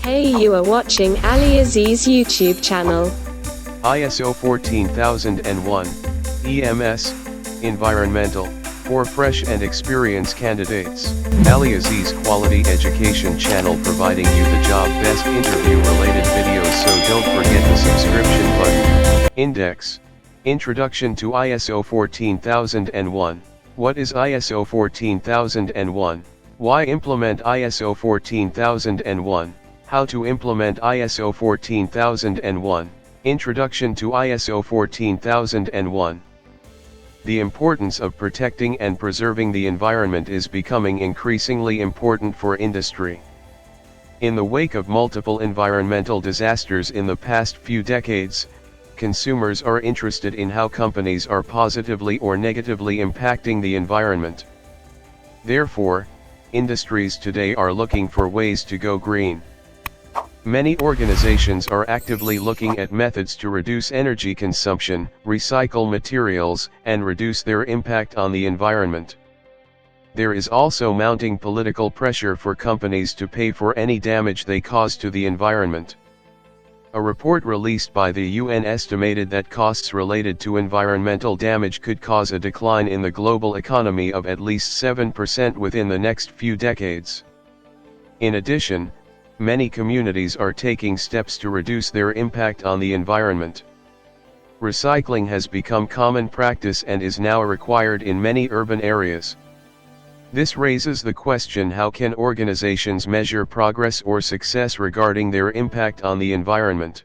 Hey, you are watching AliAziz YouTube channel. ISO 14001, EMS, Environmental, for fresh and experienced candidates. AliAziz Quality Education channel providing you the job best interview related videos, so don't forget the subscription button. Index. Introduction to ISO 14001. What is ISO 14001? Why implement ISO 14001? How to implement ISO 14001. Introduction to ISO 14001. The importance of protecting and preserving the environment is becoming increasingly important for industry. In the wake of multiple environmental disasters in the past few decades, consumers are interested in how companies are positively or negatively impacting the environment. Therefore, industries today are looking for ways to go green. Many organizations are actively looking at methods to reduce energy consumption, recycle materials, and reduce their impact on the environment. There is also mounting political pressure for companies to pay for any damage they cause to the environment. A report released by the UN estimated that costs related to environmental damage could cause a decline in the global economy of at least 7% within the next few decades. In addition, many communities are taking steps to reduce their impact on the environment. Recycling has become common practice and is now required in many urban areas. This raises the question: how can organizations measure progress or success regarding their impact on the environment?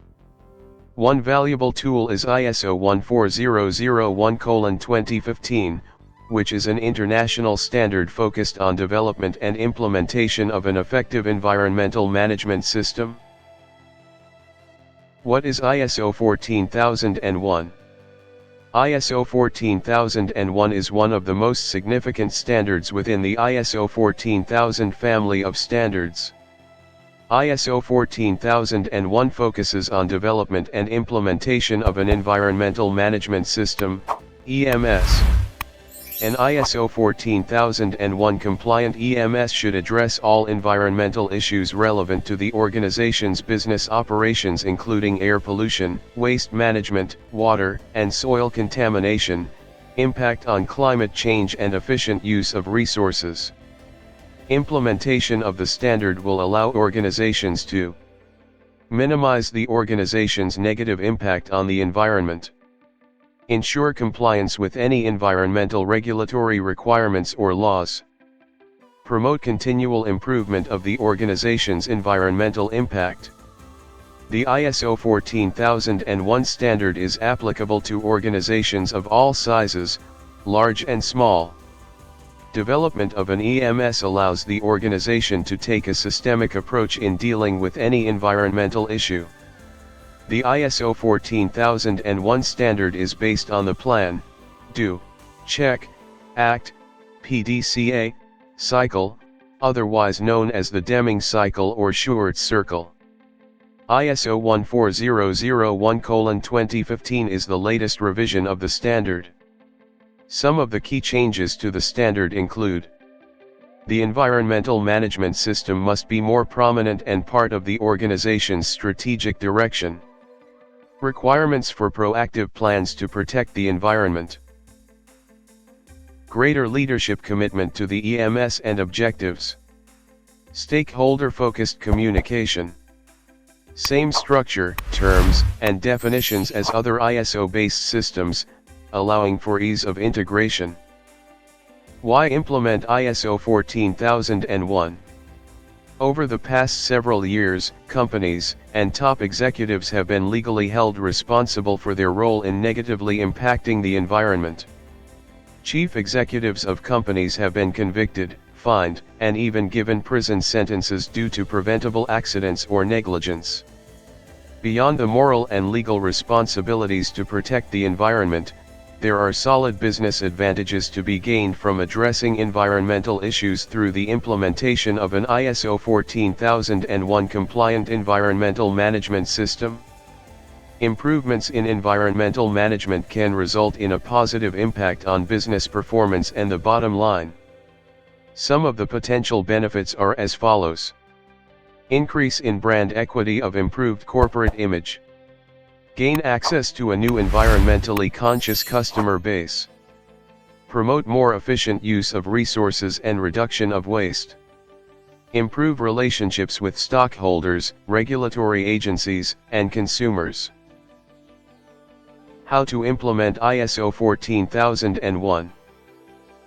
One valuable tool is ISO 14001:2015, which is an international standard focused on development and implementation of an effective environmental management system. What is ISO 14001? ISO 14001 is one of the most significant standards within the ISO 14000 family of standards. ISO 14001 focuses on development and implementation of an environmental management system, EMS. An ISO 14001 compliant EMS should address all environmental issues relevant to the organization's business operations, including air pollution, waste management, water and soil contamination, impact on climate change, and efficient use of resources. Implementation of the standard will allow organizations to minimize the organization's negative impact on the environment, ensure compliance with any environmental regulatory requirements or laws, promote continual improvement of the organization's environmental impact. The ISO 14001 standard is applicable to organizations of all sizes, large and small. Development of an EMS allows the organization to take a systemic approach in dealing with any environmental issue. The ISO 14001 standard is based on the plan, do, check, act, PDCA, cycle, otherwise known as the Deming cycle or Schwartz circle. ISO 14001:2015 is the latest revision of the standard. Some of the key changes to the standard include: the environmental management system must be more prominent and part of the organization's strategic direction. Requirements for proactive plans to protect the environment. Greater leadership commitment to the EMS and objectives. Stakeholder-focused communication. Same structure, terms, and definitions as other ISO-based systems, allowing for ease of integration. Why implement ISO 14001? Over the past several years, companies and top executives have been legally held responsible for their role in negatively impacting the environment. Chief executives of companies have been convicted, fined, and even given prison sentences due to preventable accidents or negligence. Beyond the moral and legal responsibilities to protect the environment, there are solid business advantages to be gained from addressing environmental issues through the implementation of an ISO 14001 compliant environmental management system. Improvements in environmental management can result in a positive impact on business performance and the bottom line. Some of the potential benefits are as follows. Increase in brand equity of improved corporate image. Gain access to a new environmentally conscious customer base. Promote more efficient use of resources and reduction of waste. Improve relationships with stockholders, regulatory agencies, and consumers. How to implement ISO 14001.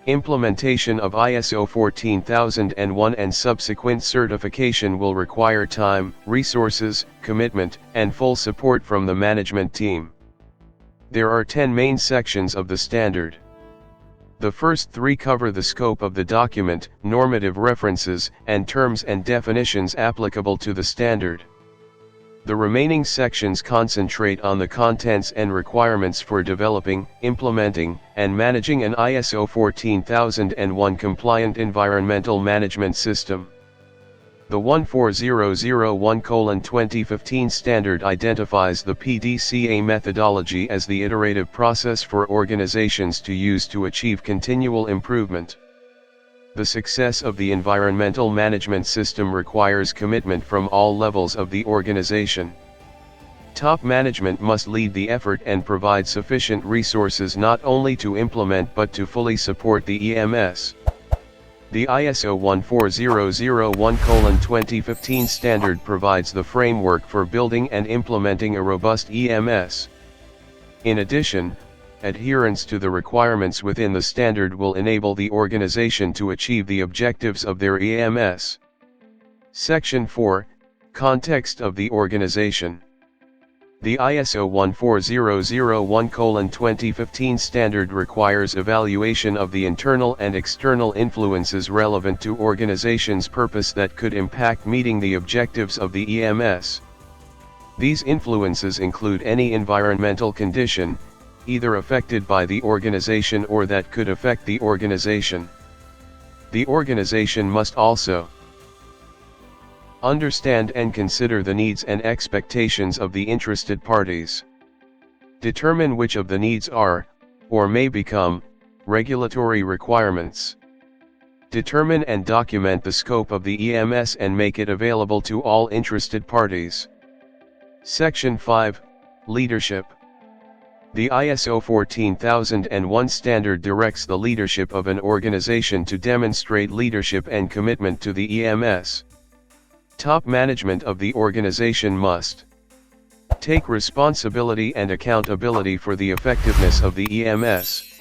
Implementation of ISO 14001 and subsequent certification will require time, resources, commitment, and full support from the management team. There are 10 main sections of the standard. The first 3 cover the scope of the document, normative references, and terms and definitions applicable to the standard. The remaining sections concentrate on the contents and requirements for developing, implementing, and managing an ISO 14001 compliant environmental management system. The 14001:2015 standard identifies the PDCA methodology as the iterative process for organizations to use to achieve continual improvement. The success of the environmental management system requires commitment from all levels of the organization. Top management must lead the effort and provide sufficient resources not only to implement but to fully support the EMS. The ISO 14001:2015 standard provides the framework for building and implementing a robust EMS. In addition, adherence to the requirements within the standard will enable the organization to achieve the objectives of their EMS. Section 4, Context of the organization. The ISO 14001:2015 standard requires evaluation of the internal and external influences relevant to organization's purpose that could impact meeting the objectives of the EMS. These influences include any environmental condition, either affected by the organization or that could affect the organization. The organization must also understand and consider the needs and expectations of the interested parties. Determine which of the needs are, or may become, regulatory requirements. Determine and document the scope of the EMS and make it available to all interested parties. Section 5, Leadership. The ISO 14001 standard directs the leadership of an organization to demonstrate leadership and commitment to the EMS. Top management of the organization must take responsibility and accountability for the effectiveness of the EMS,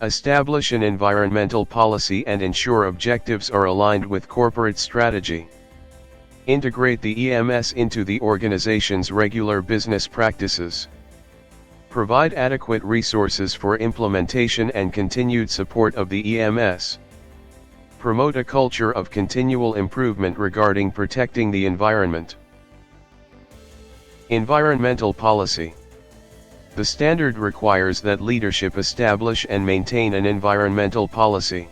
establish an environmental policy and ensure objectives are aligned with corporate strategy, integrate the EMS into the organization's regular business practices, provide adequate resources for implementation and continued support of the EMS. Promote a culture of continual improvement regarding protecting the environment. Environmental policy. The standard requires that leadership establish and maintain an environmental policy.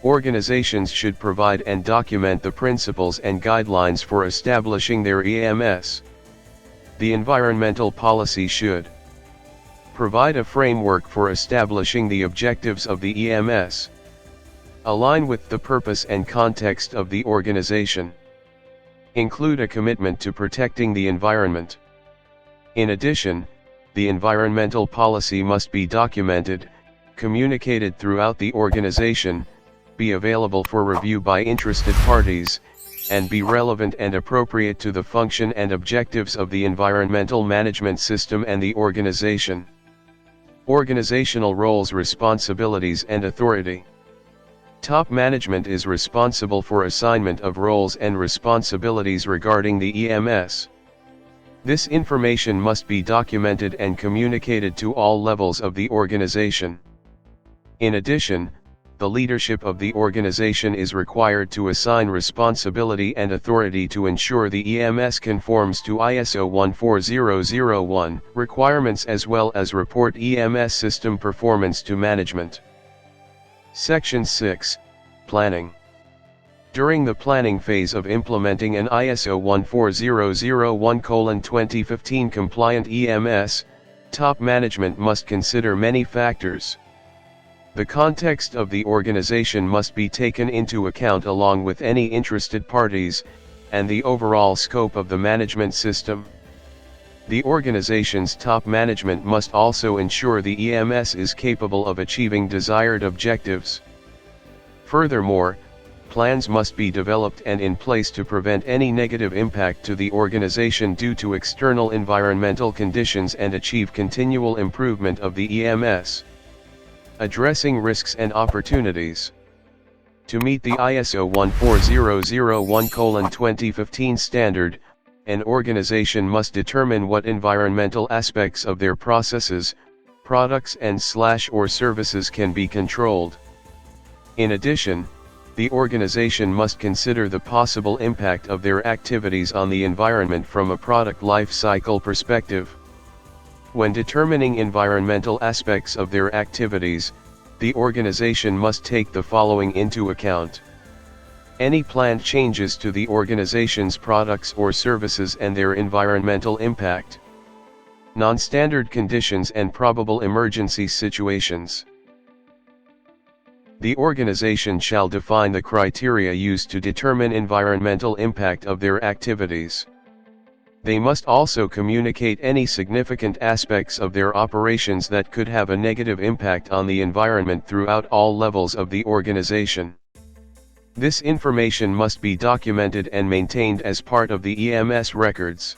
Organizations should provide and document the principles and guidelines for establishing their EMS. The environmental policy should provide a framework for establishing the objectives of the EMS. Align with the purpose and context of the organization. Include a commitment to protecting the environment. In addition, the environmental policy must be documented, communicated throughout the organization, be available for review by interested parties, and be relevant and appropriate to the function and objectives of the environmental management system and the organization. Organizational roles, responsibilities and authority. Top management is responsible for assignment of roles and responsibilities regarding the EMS. This information must be documented and communicated to all levels of the organization. In addition, the leadership of the organization is required to assign responsibility and authority to ensure the EMS conforms to ISO 14001 requirements as well as report EMS system performance to management. Section 6, Planning. During the planning phase of implementing an ISO 14001:2015 compliant EMS, top management must consider many factors. The context of the organization must be taken into account along with any interested parties, and the overall scope of the management system. The organization's top management must also ensure the EMS is capable of achieving desired objectives. Furthermore, plans must be developed and in place to prevent any negative impact to the organization due to external environmental conditions and achieve continual improvement of the EMS. Addressing risks and opportunities. To meet the ISO 14001:2015 standard, an organization must determine what environmental aspects of their processes, products and/or services can be controlled. In addition, the organization must consider the possible impact of their activities on the environment from a product life cycle perspective. When determining environmental aspects of their activities, the organization must take the following into account: any planned changes to the organization's products or services and their environmental impact, non-standard conditions and probable emergency situations. The organization shall define the criteria used to determine environmental impact of their activities. They must also communicate any significant aspects of their operations that could have a negative impact on the environment throughout all levels of the organization. This information must be documented and maintained as part of the EMS records.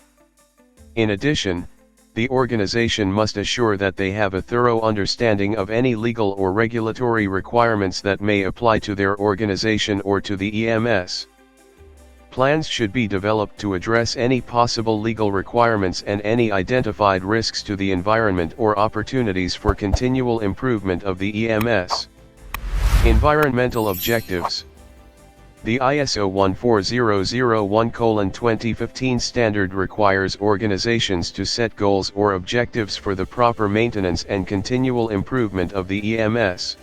In addition, the organization must assure that they have a thorough understanding of any legal or regulatory requirements that may apply to their organization or to the EMS. Plans should be developed to address any possible legal requirements and any identified risks to the environment or opportunities for continual improvement of the EMS. Environmental objectives. The ISO 14001:2015 standard requires organizations to set goals or objectives for the proper maintenance and continual improvement of the EMS.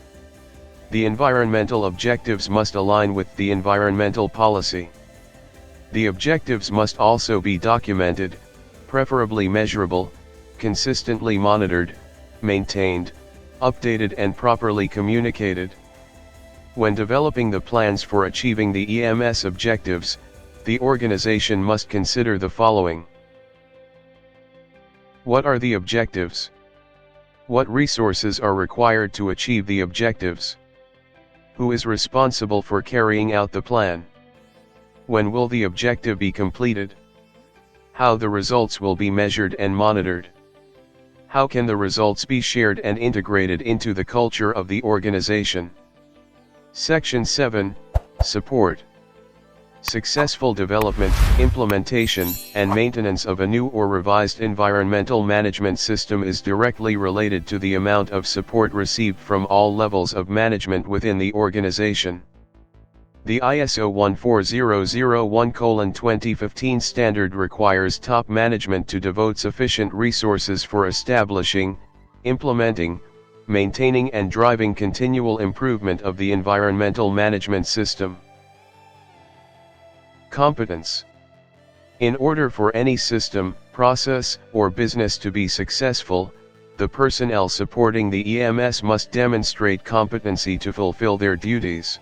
The environmental objectives must align with the environmental policy. The objectives must also be documented, preferably measurable, consistently monitored, maintained, updated and properly communicated. When developing the plans for achieving the EMS objectives, the organization must consider the following. What are the objectives? What resources are required to achieve the objectives? Who is responsible for carrying out the plan? When will the objective be completed? How the results will be measured and monitored? How can the results be shared and integrated into the culture of the organization? Section 7, Support. Successful development, implementation, and maintenance of a new or revised environmental management system is directly related to the amount of support received from all levels of management within the organization. The ISO 14001:2015 standard requires top management to devote sufficient resources for establishing, implementing, maintaining and driving continual improvement of the environmental management system. Competence. In order for any system, process, or business to be successful, the personnel supporting the EMS must demonstrate competency to fulfill their duties.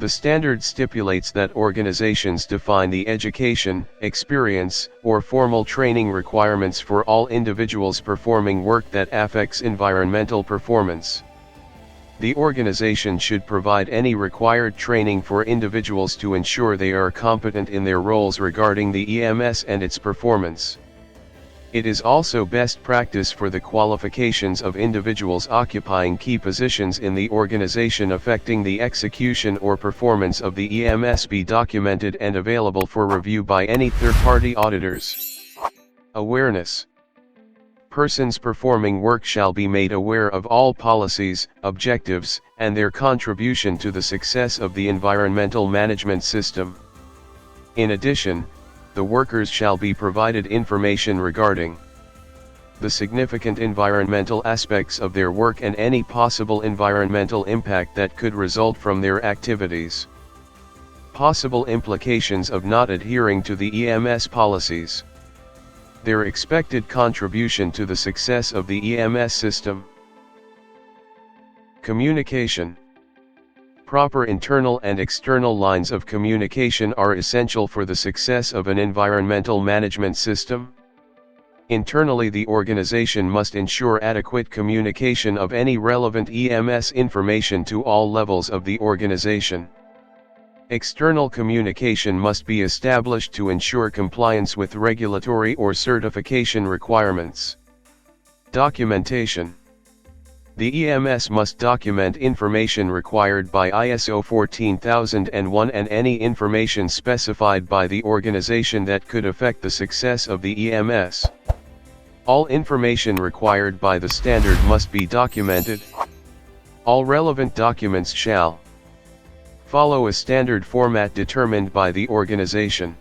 The standard stipulates that organizations define the education, experience, or formal training requirements for all individuals performing work that affects environmental performance. The organization should provide any required training for individuals to ensure they are competent in their roles regarding the EMS and its performance. It is also best practice for the qualifications of individuals occupying key positions in the organization affecting the execution or performance of the EMS be documented and available for review by any third-party auditors. Awareness. Persons performing work shall be made aware of all policies, objectives, and their contribution to the success of the environmental management system. In addition, the workers shall be provided information regarding the significant environmental aspects of their work and any possible environmental impact that could result from their activities. Possible implications of not adhering to the EMS policies. Their expected contribution to the success of the EMS system. Communication. Proper internal and external lines of communication are essential for the success of an environmental management system. Internally, the organization must ensure adequate communication of any relevant EMS information to all levels of the organization. External communication must be established to ensure compliance with regulatory or certification requirements. Documentation. The EMS must document information required by ISO 14001 and any information specified by the organization that could affect the success of the EMS. All information required by the standard must be documented. All relevant documents shall follow a standard format determined by the organization.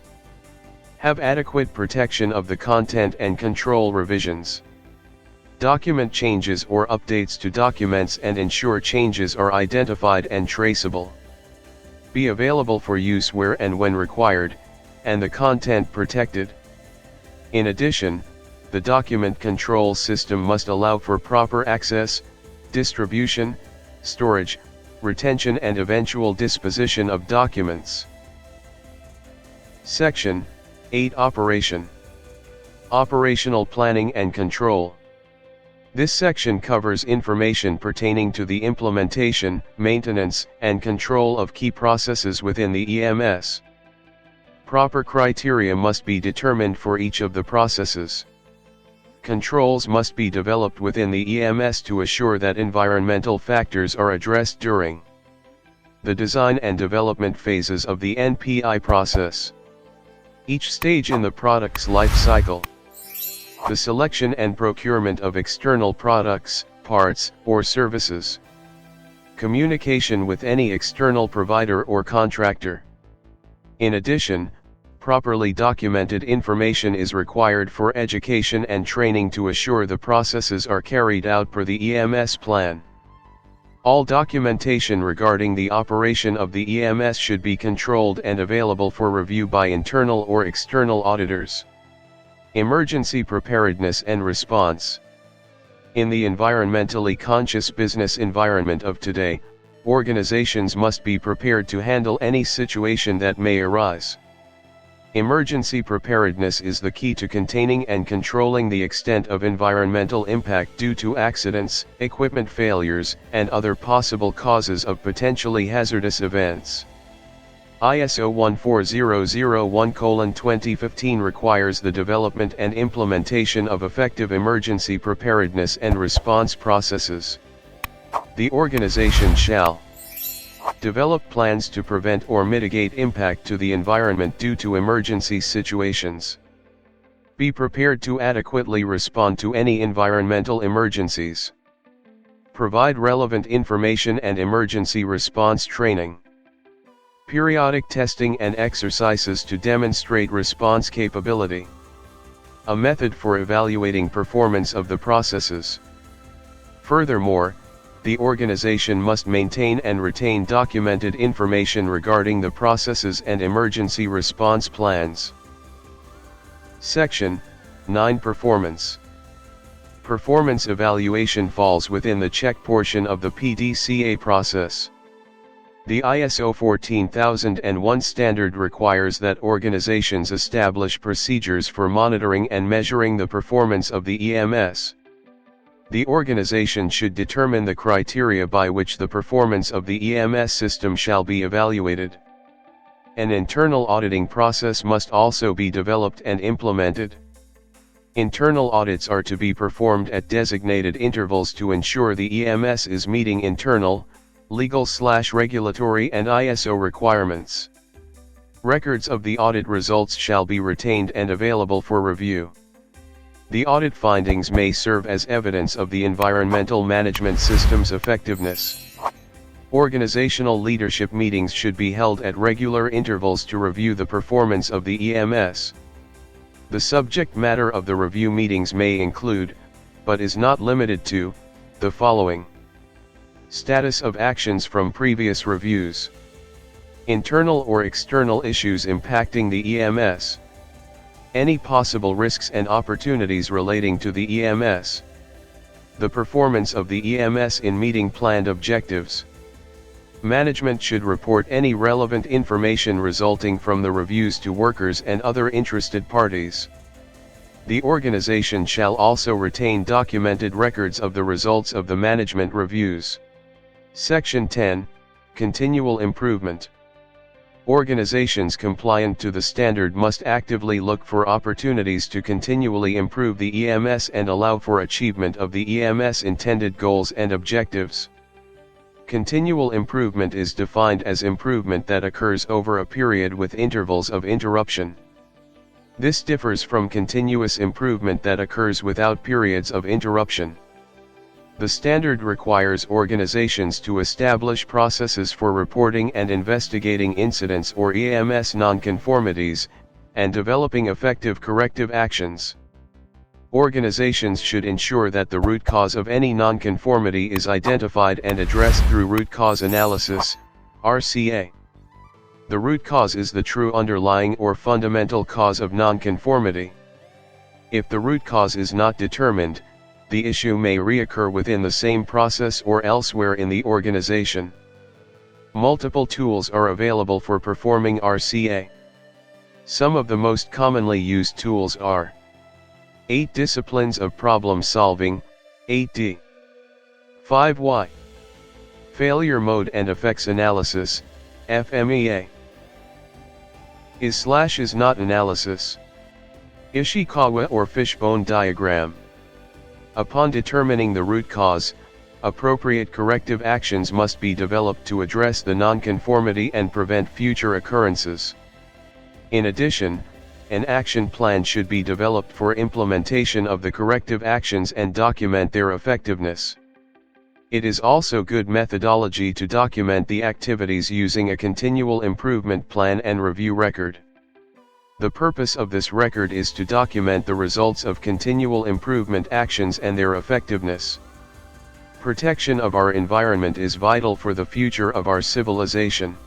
Have adequate protection of the content and control revisions. Document changes or updates to documents and ensure changes are identified and traceable. Be available for use where and when required, and the content protected. In addition, the document control system must allow for proper access, distribution, storage, retention and eventual disposition of documents. Section 8 Operation. Operational planning and control. This section covers information pertaining to the implementation, maintenance, and control of key processes within the EMS. Proper criteria must be determined for each of the processes. Controls must be developed within the EMS to assure that environmental factors are addressed during the design and development phases of the NPI process. Each stage in the product's life cycle. The selection and procurement of external products, parts, or services. Communication with any external provider or contractor. In addition, properly documented information is required for education and training to assure the processes are carried out per the EMS plan. All documentation regarding the operation of the EMS should be controlled and available for review by internal or external auditors. Emergency preparedness and response. In the environmentally conscious business environment of today, organizations must be prepared to handle any situation that may arise. Emergency preparedness is the key to containing and controlling the extent of environmental impact due to accidents, equipment failures, and other possible causes of potentially hazardous events. ISO 14001:2015 requires the development and implementation of effective emergency preparedness and response processes. The organization shall develop plans to prevent or mitigate impact to the environment due to emergency situations. Be prepared to adequately respond to any environmental emergencies. Provide relevant information and emergency response training. Periodic testing and exercises to demonstrate response capability. A method for evaluating performance of the processes. Furthermore, the organization must maintain and retain documented information regarding the processes and emergency response plans. Section 9 Performance. Performance evaluation falls within the check portion of the PDCA process. The ISO 14001 standard requires that organizations establish procedures for monitoring and measuring the performance of the EMS. The organization should determine the criteria by which the performance of the EMS system shall be evaluated. An internal auditing process must also be developed and implemented. Internal audits are to be performed at designated intervals to ensure the EMS is meeting internal, legal/regulatory and ISO requirements. Records of the audit results shall be retained and available for review. The audit findings may serve as evidence of the environmental management system's effectiveness. Organizational leadership meetings should be held at regular intervals to review the performance of the EMS. The subject matter of the review meetings may include, but is not limited to, the following: status of actions from previous reviews, internal or external issues impacting the EMS, any possible risks and opportunities relating to the EMS, the performance of the EMS in meeting planned objectives, Management should report any relevant information resulting from the reviews to workers and other interested parties. The organization shall also retain documented records of the results of the management reviews. Section 10, Continual Improvement. Organizations compliant to the standard must actively look for opportunities to continually improve the EMS and allow for achievement of the EMS intended goals and objectives. Continual improvement is defined as improvement that occurs over a period with intervals of interruption. This differs from continuous improvement that occurs without periods of interruption. The standard requires organizations to establish processes for reporting and investigating incidents or EMS nonconformities, and developing effective corrective actions. Organizations should ensure that the root cause of any nonconformity is identified and addressed through root cause analysis, RCA. The root cause is the true underlying or fundamental cause of nonconformity. If the root cause is not determined, the issue may reoccur within the same process or elsewhere in the organization. Multiple tools are available for performing RCA. Some of the most commonly used tools are 8 Disciplines of Problem Solving, 8D. 5Y. Failure Mode and Effects Analysis, FMEA. Is/is not analysis. Ishikawa or fishbone diagram. Upon determining the root cause, appropriate corrective actions must be developed to address the nonconformity and prevent future occurrences. In addition, an action plan should be developed for implementation of the corrective actions and document their effectiveness. It is also good methodology to document the activities using a continual improvement plan and review record. The purpose of this record is to document the results of continual improvement actions and their effectiveness. Protection of our environment is vital for the future of our civilization.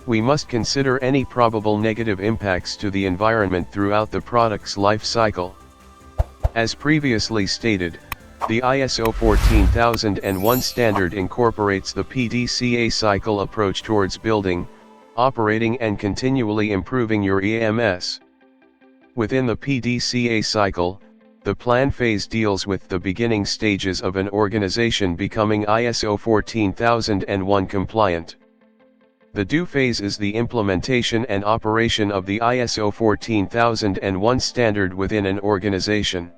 We must consider any probable negative impacts to the environment throughout the product's life cycle. As previously stated, the ISO 14001 standard incorporates the PDCA cycle approach towards building, operating and continually improving your EMS. Within the PDCA cycle, the plan phase deals with the beginning stages of an organization becoming ISO 14001 compliant. The do phase is the implementation and operation of the ISO 14001 standard within an organization.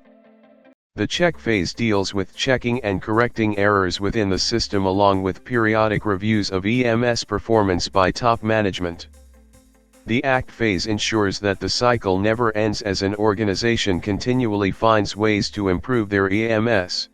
The check phase deals with checking and correcting errors within the system along with periodic reviews of EMS performance by top management. The act phase ensures that the cycle never ends as an organization continually finds ways to improve their EMS.